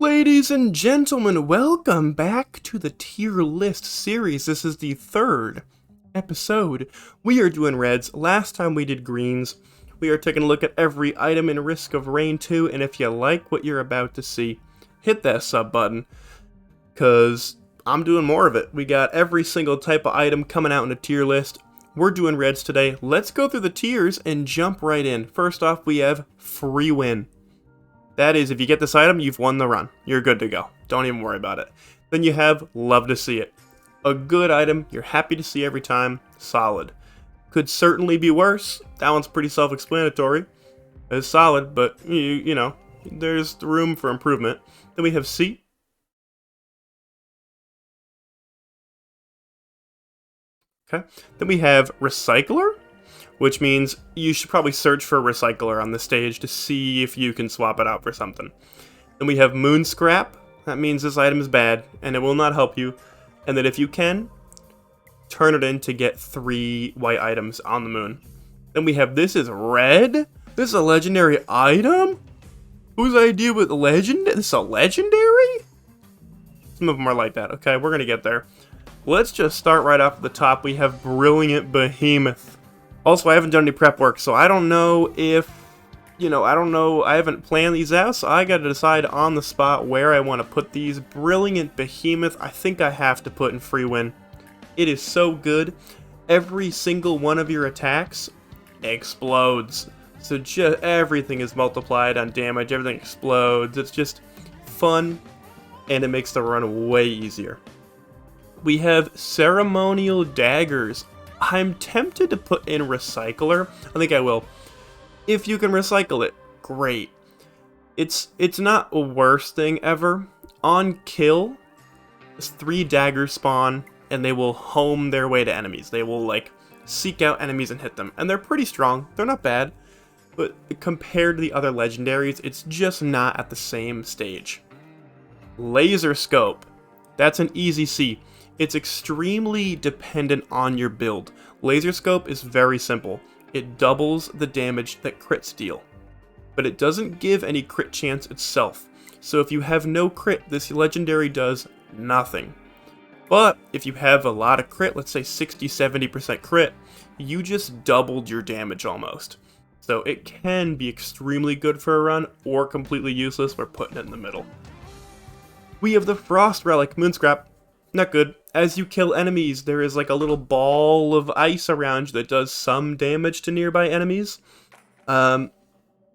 Ladies and gentlemen, welcome back to the tier list series. This is the third episode. We are doing reds. Last time we did greens. We are taking a look at every item in Risk of Rain 2, and if you like what you're about to see, hit that sub button, because I'm doing more of it. We got every single type of item coming out in a tier list. We're doing reds today. Let's go through the tiers and jump right in. First off, we have free win. That is, if you get this item, you've won the run. You're good to go. Don't even worry about it. Then you have love to see it. A good item you're happy to see every time. Solid. Could certainly be worse. That one's pretty self-explanatory. It's solid, but you know, there's room for improvement. Then we have C. Okay. Then we have Recycler, which means you should probably search for a recycler on the stage to see if you can swap it out for something. Then we have Moon Scrap. That means this item is bad, and it will not help you. And that if you can, turn it in to get 3 white items on the moon. Then we have This is Red. This is a legendary item? Whose idea with legend? This is a legendary? Some of them are like that. Okay, we're going to get there. Let's just start right off at the top. We have Brilliant Behemoth. Also, I haven't done any prep work, so I don't know if, I haven't planned these out, so I gotta decide on the spot where I want to put these. Brilliant Behemoth, I think I have to put in free win. It is so good. Every single one of your attacks explodes. So just everything is multiplied on damage, everything explodes. It's just fun, and it makes the run way easier. We have Ceremonial Daggers. I'm tempted to put in Recycler. I think I will. If you can recycle it, great. It's not the worst thing ever. On kill, 3 daggers spawn, and they will home their way to enemies. They will, seek out enemies and hit them. And they're pretty strong. They're not bad. But compared to the other legendaries, it's just not at the same stage. Laser Scope. That's an easy C. It's extremely dependent on your build. Laser Scope is very simple. It doubles the damage that crits deal. But it doesn't give any crit chance itself. So if you have no crit, this legendary does nothing. But if you have a lot of crit, let's say 60-70% crit, you just doubled your damage almost. So it can be extremely good for a run, or completely useless. We're putting it in the middle. We have the Frost Relic, Moonscrap. Not good. As you kill enemies, there is like a little ball of ice around you that does some damage to nearby enemies. But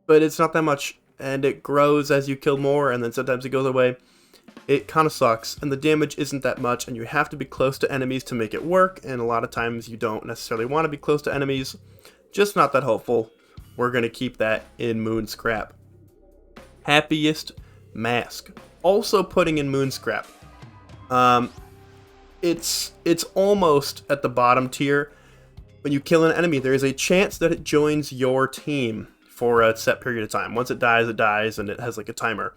it's not that much, and it grows as you kill more, and then sometimes it goes away. It kind of sucks, and the damage isn't that much, and you have to be close to enemies to make it work, and a lot of times you don't necessarily want to be close to enemies. Just not that helpful. We're going to keep that in Moon Scrap. Happiest Mask. Also putting in Moon Scrap. It's almost at the bottom tier. When you kill an enemy, there is a chance that it joins your team for a set period of time. Once it dies, and it has like a timer.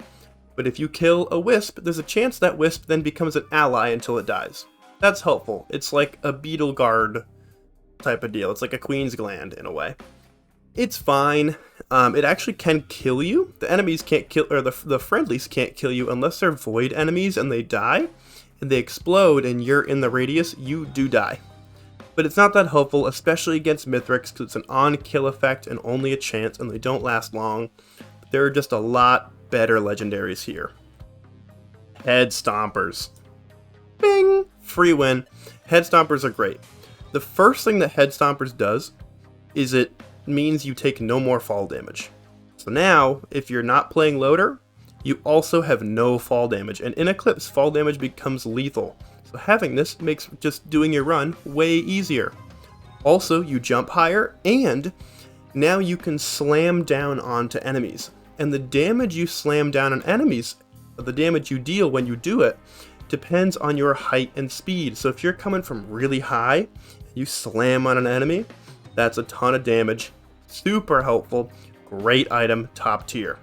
But if you kill a wisp, there's a chance that wisp then becomes an ally until it dies. That's helpful. It's like a beetle guard type of deal. It's like a queen's gland in a way. It's fine. It actually can kill you. The enemies can't kill, or the friendlies can't kill you unless they're void enemies and they die. And they explode and you're in the radius, you do die. But it's not that helpful, especially against Mithrix, because it's an on-kill effect and only a chance, and they don't last long. But there are just a lot better legendaries here. Head Stompers. Bing! Free win. Head Stompers are great. The first thing that Head Stompers does is it means you take no more fall damage. So now, if you're not playing Loader, you also have no fall damage, and in Eclipse, fall damage becomes lethal. So having this makes just doing your run way easier. Also, you jump higher, and now you can slam down onto enemies. And the damage you slam down on enemies, the damage you deal when you do it, depends on your height and speed. So if you're coming from really high, you slam on an enemy, that's a ton of damage. Super helpful, great item, top tier.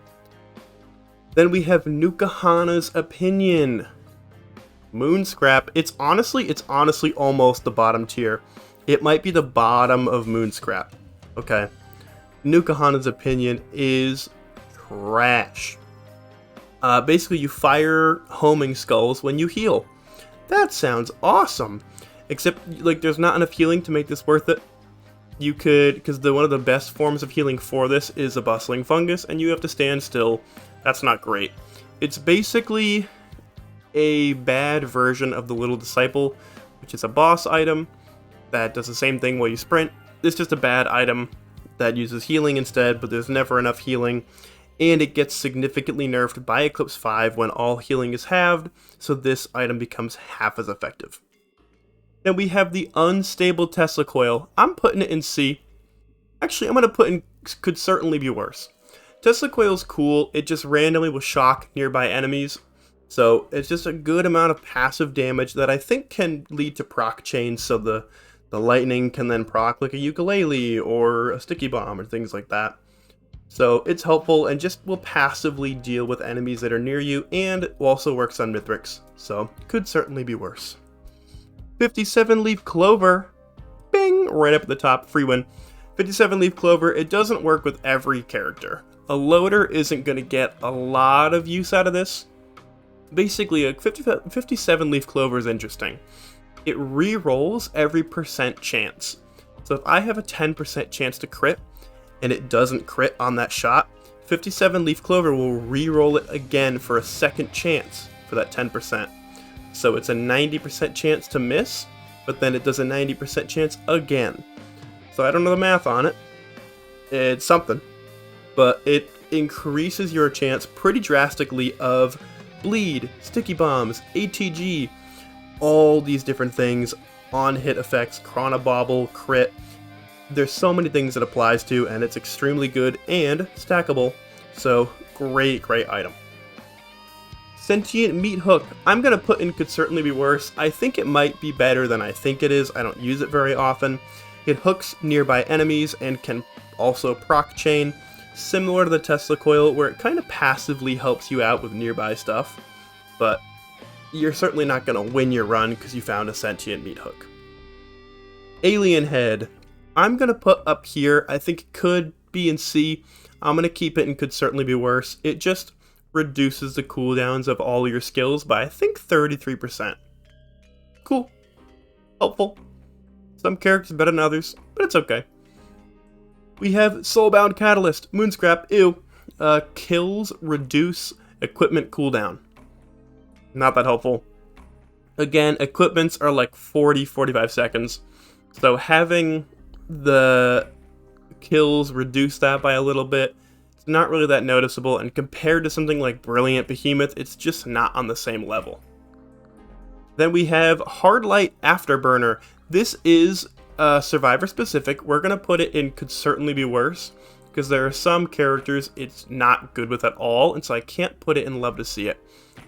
Then we have Nukahana's Opinion. Moon Scrap. It's honestly almost the bottom tier. It might be the bottom of Moon Scrap. Okay. Nukahana's Opinion is trash. Basically, you fire homing skulls when you heal. That sounds awesome. Except, like, there's not enough healing to make this worth it. You could, because one of the best forms of healing for this is a bustling fungus, and you have to stand still. That's not great. It's basically a bad version of the Little Disciple, which is a boss item that does the same thing while you sprint. It's just a bad item that uses healing instead, but there's never enough healing, and it gets significantly nerfed by Eclipse 5 when all healing is halved, so this item becomes half as effective. Then we have the Unstable Tesla Coil. I'm putting it in C. Actually, I'm going to put in could certainly be worse. Tesla Coil's cool, it just randomly will shock nearby enemies, so it's just a good amount of passive damage that I think can lead to proc chains, so the lightning can then proc like a ukulele or a sticky bomb or things like that. So it's helpful and just will passively deal with enemies that are near you, and also works on Mithrix, so could certainly be worse. 57 Leaf Clover, bing, right up at the top, free win. 57 Leaf Clover, it doesn't work with every character. A loader isn't going to get a lot of use out of this. Basically, a 57 Leaf Clover is interesting. It re-rolls every percent chance. So if I have a 10% chance to crit, and it doesn't crit on that shot, 57 Leaf Clover will re-roll it again for a second chance for that 10%. So it's a 90% chance to miss, but then it does a 90% chance again. So I don't know the math on it. It's something. But it increases your chance pretty drastically of bleed, sticky bombs, ATG, all these different things, on hit effects, chronobobble, crit. There's so many things it applies to, and it's extremely good and stackable. So great item. Sentient Meat Hook. I'm going to put in could certainly be worse. I think it might be better than I think it is. I don't use it very often. It hooks nearby enemies and can also proc chain, similar to the Tesla Coil, where it kind of passively helps you out with nearby stuff. But you're certainly not going to win your run because you found a Sentient Meat Hook. Alien Head. I'm going to put up here. I think it could be in C. I'm going to keep it and could certainly be worse. It just reduces the cooldowns of all your skills by, I think, 33%. Cool. Helpful. Some characters better than others, but it's okay. We have Soulbound Catalyst. Moonscrap, ew. Kills reduce equipment cooldown. Not that helpful. Again, equipments are like 40-45 seconds. So having the kills reduce that by a little bit, it's not really that noticeable, and compared to something like Brilliant Behemoth, it's just not on the same level. Then we have Hard Light Afterburner. This is Survivor specific. We're going to put it in could certainly be worse, because there are some characters it's not good with at all, and so I can't put it in Love to See It.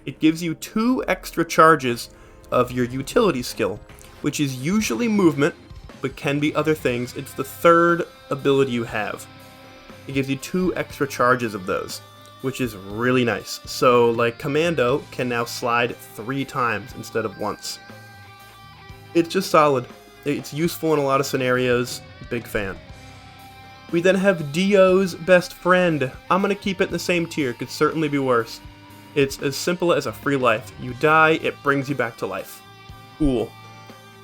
It gives you 2 extra charges of your utility skill, which is usually movement, but can be other things. It's the 3rd ability you have. It gives you 2 extra charges of those, which is really nice. So, like, Commando can now slide 3 times instead of once. It's just solid. It's useful in a lot of scenarios. Big fan. We then have Dio's Best Friend. I'm going to keep it in the same tier. Could certainly be worse. It's as simple as a free life. You die, it brings you back to life. Cool.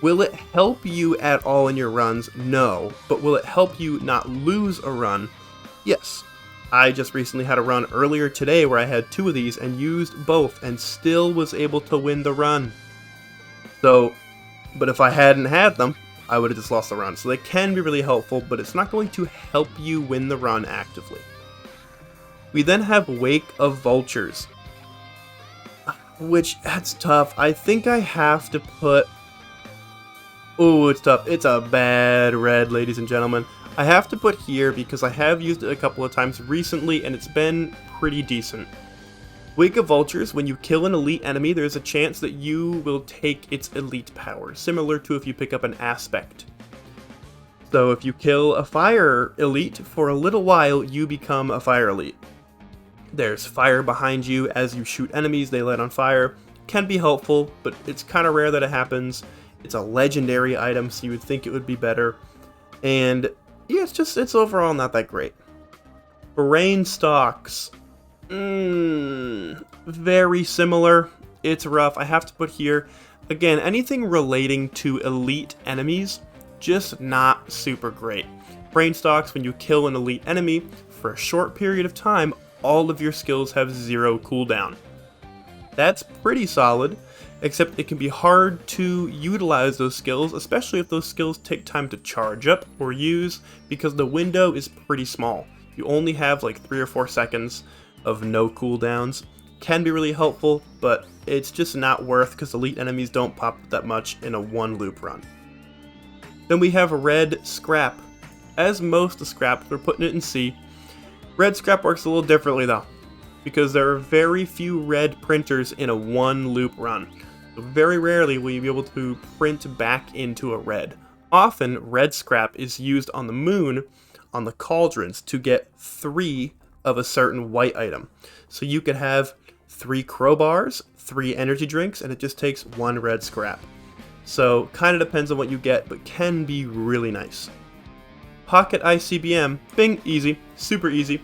Will it help you at all in your runs? No. But will it help you not lose a run? Yes. I just recently had a run earlier today where I had 2 of these and used both and still was able to win the run. So, but if I hadn't had them, I would have just lost the run. So they can be really helpful, but it's not going to help you win the run actively. We then have Wake of Vultures, which, that's tough. I think I have to put... Oh, it's tough. It's a bad red, ladies and gentlemen. I have to put here because I have used it a couple of times recently and it's been pretty decent. Wake of Vultures, when you kill an elite enemy, there's a chance that you will take its elite power, similar to if you pick up an aspect. So if you kill a fire elite, for a little while you become a fire elite. There's fire behind you as you shoot enemies, they light on fire. Can be helpful, but it's kind of rare that it happens. It's a legendary item, so you would think it would be better. And yeah, it's overall not that great. Brain Stalks. very similar. It's rough. I have to put here, again, anything relating to elite enemies, just not super great. Brain stocks, when you kill an elite enemy, for a short period of time, all of your skills have 0 cooldown. That's pretty solid, except it can be hard to utilize those skills, especially if those skills take time to charge up or use, because the window is pretty small. You only have like 3 or 4 seconds of no cooldowns. Can be really helpful, but it's just not worth because elite enemies don't pop that much in a 1 loop run. Then we have red scrap. As most of scrap, we're putting it in C. Red scrap works a little differently though, because there are very few red printers in a 1 loop run. So very rarely will you be able to print back into a red. Often, red scrap is used on the moon, on the cauldrons, to get 3 of a certain white item. So you could have 3 crowbars, 3 energy drinks, and it just takes 1 red scrap. So kind of depends on what you get, but can be really nice. Pocket ICBM, bing, easy, super easy.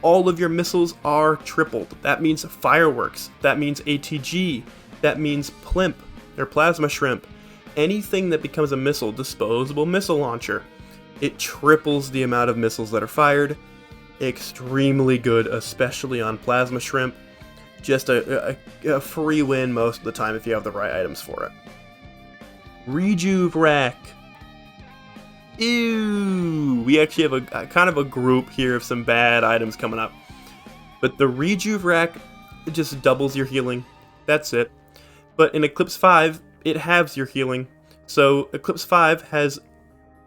All of your missiles are tripled. That means fireworks, that means ATG, that means plimp, or plasma shrimp. Anything that becomes a missile, disposable missile launcher, it triples the amount of missiles that are fired. Extremely good, especially on plasma shrimp. Just a free win most of the time if you have the right items for it. Rejuve rack. Ew, we actually have a kind of a group here of some bad items coming up. But the Rejuve rack, it just doubles your healing. That's it. But in Eclipse 5, it halves your healing. So Eclipse 5 has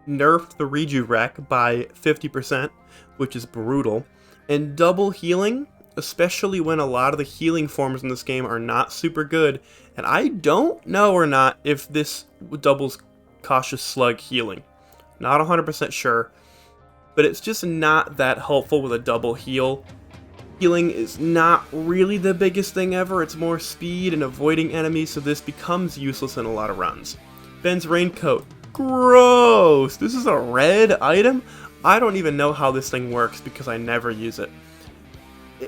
nerfed the Rejuve rack by 50%, which is brutal. And double healing, especially when a lot of the healing forms in this game are not super good. And I don't know or not if this doubles Cautious Slug healing. Not 100% sure, but it's just not that helpful with a double heal. Healing is not really the biggest thing ever, it's more speed and avoiding enemies, so this becomes useless in a lot of runs. Ben's Raincoat. Gross! This is a red item? I don't even know how this thing works because I never use it.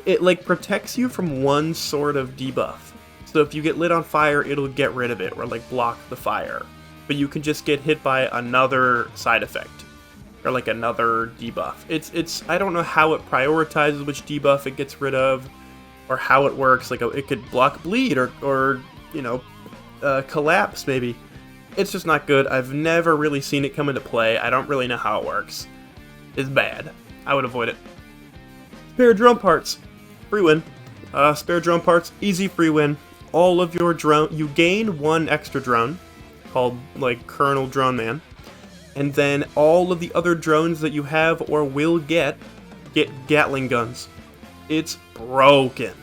It like protects you from one sort of debuff. So if you get lit on fire, it'll get rid of it, or like block the fire. But you can just get hit by another side effect, or like another debuff. It's I don't know how it prioritizes which debuff it gets rid of, or how it works. Like it could block bleed, or you know, collapse maybe. It's just not good. I've never really seen it come into play. I don't really know how it works. It's bad. I would avoid it. Spare drone parts, free win. Spare drone parts, easy free win. All of your drone, you gain 1 extra drone, called like Colonel Drone Man, and then all of the other drones that you have or will get Gatling guns. It's broken.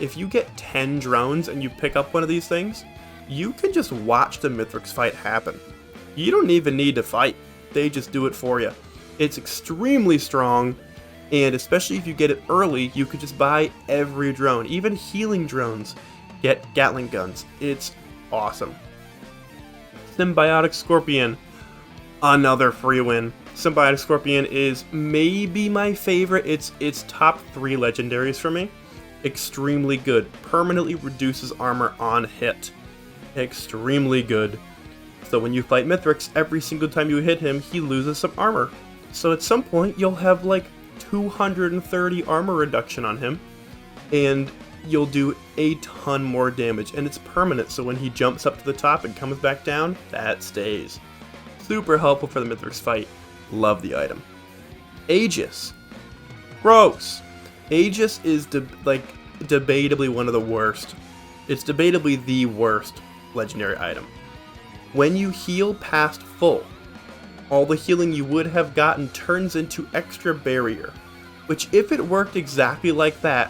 If you get 10 drones and you pick up one of these things, you can just watch the Mithrix fight happen. You don't even need to fight, they just do it for you. It's extremely strong, and especially if you get it early, you could just buy every drone, even healing drones get Gatling guns. It's awesome. Symbiotic Scorpion, another free win. Symbiotic Scorpion is maybe my favorite. It's top 3 legendaries for me. Extremely good. Permanently reduces armor on hit. Extremely good. So when you fight Mithrix, every single time you hit him, he loses some armor. So at some point, you'll have like 230 armor reduction on him, and you'll do a ton more damage, and it's permanent, so when he jumps up to the top and comes back down, that stays. Super helpful for the Mithrix fight. Love the item. Aegis. Gross. Aegis is debatably one of the worst. It's debatably the worst legendary item. When you heal past full, all the healing you would have gotten turns into extra barrier, which if it worked exactly like that,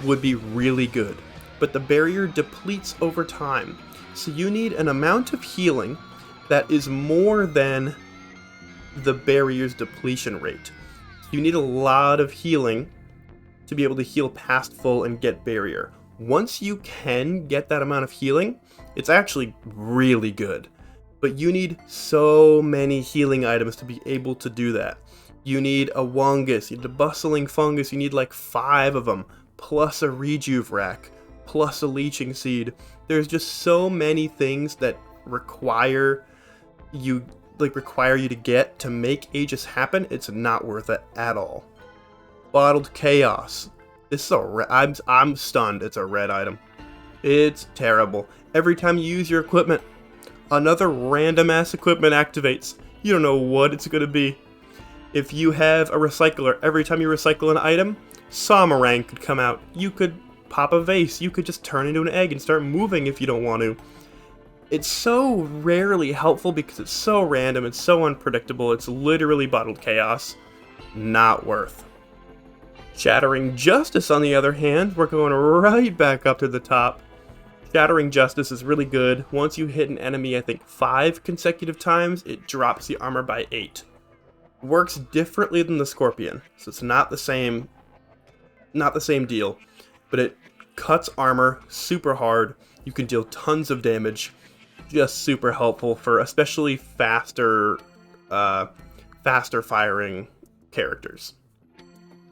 would be really good, but the barrier depletes over time, so you need an amount of healing that is more than the barrier's depletion rate. You need a lot of healing to be able to heal past full and get barrier. Once you can get that amount of healing, it's actually really good, but you need so many healing items to be able to do that. You need a Wongus, you need a Bustling Fungus, you need like 5 of them, plus a Rejuve rack. plus a leeching seed. There's just so many things that require you to get to make Aegis happen. It's not worth it at all. Bottled Chaos. This is I'm stunned. It's a red item. It's terrible. Every time you use your equipment, another random ass equipment activates. You don't know what it's gonna be. If you have a recycler, every time you recycle an item, Samarang could come out. You could pop a vase. You could just turn into an egg and start moving if you don't want to. It's so rarely helpful because it's so random, it's so unpredictable, it's literally bottled chaos. Not worth. Shattering Justice, on the other hand, we're going right back up to the top. Shattering Justice is really good. Once you hit an enemy, I think 5 consecutive times, it drops the armor by 8. Works differently than the Scorpion, so it's not the same deal, but it cuts armor super hard. You can deal tons of damage. Just super helpful for especially faster firing characters.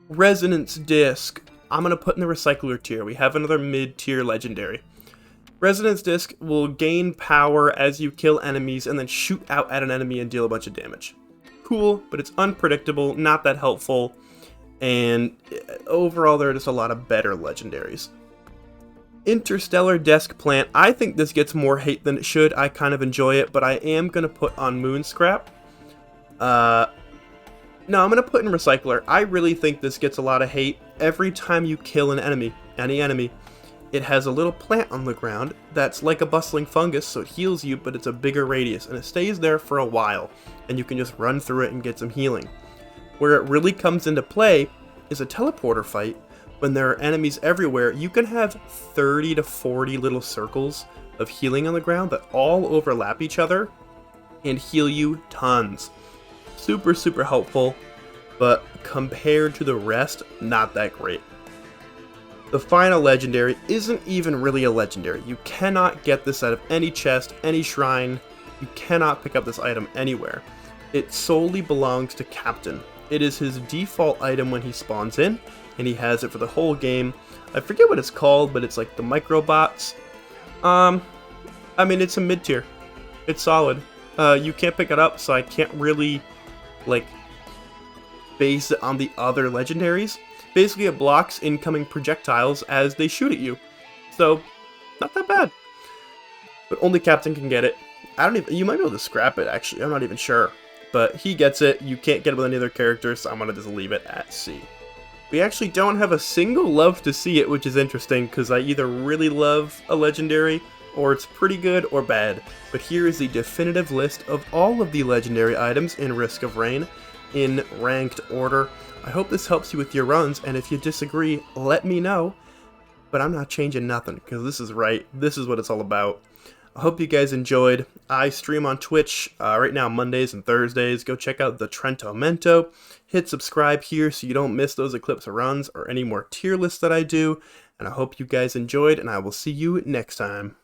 Resonance Disc, I'm going to put in the recycler tier. We have another mid-tier legendary. Resonance Disc will gain power as you kill enemies and then shoot out at an enemy and deal a bunch of damage. Cool, but it's unpredictable, not that helpful, and overall there are just a lot of better legendaries. Interstellar Desk Plant, I think this gets more hate than it should. I kind of enjoy it, but I am going to put on Moon Scrap. No, I'm going to put in Recycler. I really think this gets a lot of hate. Every time you kill an enemy, any enemy, it has a little plant on the ground that's like a bustling fungus, so it heals you, but it's a bigger radius, and it stays there for a while, and you can just run through it and get some healing. Where it really comes into play is a teleporter fight. When there are enemies everywhere, you can have 30 to 40 little circles of healing on the ground that all overlap each other and heal you tons. Super, super helpful, but compared to the rest, not that great. The final legendary isn't even really a legendary. You cannot get this out of any chest, any shrine. You cannot pick up this item anywhere. It solely belongs to Captain. It is his default item when he spawns in, and he has it for the whole game. I forget what it's called, but it's like the microbots. I mean, it's a mid-tier. It's solid. You can't pick it up, so I can't really, base it on the other legendaries. Basically, it blocks incoming projectiles as they shoot at you. So, not that bad. But only Captain can get it. You might be able to scrap it, actually. I'm not even sure. But he gets it. You can't get it with any other characters, so I'm going to just leave it at C. We actually don't have a single love to see it, which is interesting, because I either really love a legendary, or it's pretty good or bad. But here is the definitive list of all of the legendary items in Risk of Rain, in ranked order. I hope this helps you with your runs, and if you disagree, let me know. But I'm not changing nothing, because this is right. This is what it's all about. I hope you guys enjoyed. I stream on Twitch right now, Mondays and Thursdays. Go check out the Trento Mento. Hit subscribe here so you don't miss those Eclipse runs or any more tier lists that I do. And I hope you guys enjoyed, and I will see you next time.